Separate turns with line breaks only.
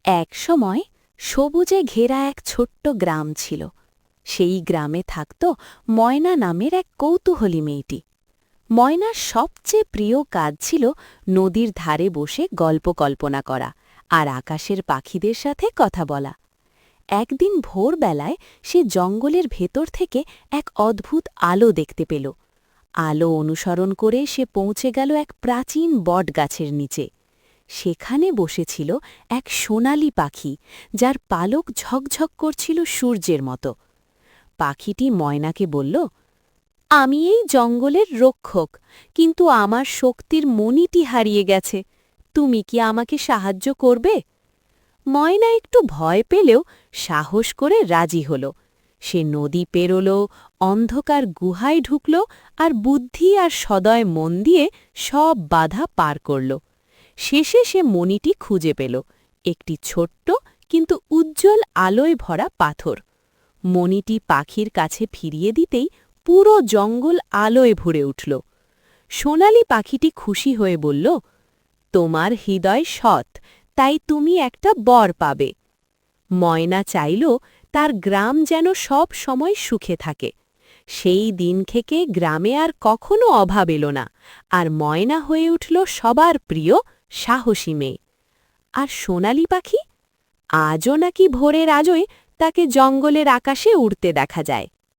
এক সময় সবুজে ঘেরা এক ছোট্ট গ্রাম ছিল। সেই গ্রামে থাকত ময়না নামের এক কৌতূহলী মেয়েটি। ময়নার সবচেয়ে প্রিয় কাজ ছিল নদীর ধারে বসে গল্প কল্পনা করা আর আকাশের পাখিদের সাথে কথা বলা। একদিন ভোরবেলায় সে জঙ্গলের ভেতর থেকে এক অদ্ভুত আলো দেখতে পেল। আলো অনুসরণ করে সে পৌঁছে গেল এক প্রাচীন বটগাছের নিচে। সেখানে বসেছিল এক সোনালি পাখি, যার পালক ঝকঝক করছিল সূর্যের মতো। পাখিটি ময়নাকে বলল, আমি এই জঙ্গলের রক্ষক, কিন্তু আমার শক্তির মণিটি হারিয়ে গেছে। তুমি কি আমাকে সাহায্য করবে? ময়না একটু ভয় পেলেও সাহস করে রাজি হল। সে নদী পেরোল, অন্ধকার গুহায় ঢুকল আর বুদ্ধি আর সদয় মন দিয়ে সব বাধা পার করল। শেষে সে মণিটি খুঁজে পেল, একটি ছোট্ট কিন্তু উজ্জ্বল আলোয় ভরা পাথর। মণিটি পাখির কাছে ফিরিয়ে দিতেই পুরো জঙ্গল আলোয় ভরে উঠল। সোনালি পাখিটি খুশি হয়ে বলল, তোমার হৃদয় সৎ, তাই তুমি একটা বর পাবে। ময়না চাইল তার গ্রাম যেন সব সময় সুখে থাকে। সেই দিন থেকে গ্রামে আর কখনো অভাব এলো না, আর ময়না হয়ে উঠল সবার প্রিয় সাহসী মেয়ে। আর সোনালি পাখি আজও নাকি ভোরের আজই তাকে জঙ্গলের আকাশে উড়তে দেখা যায়।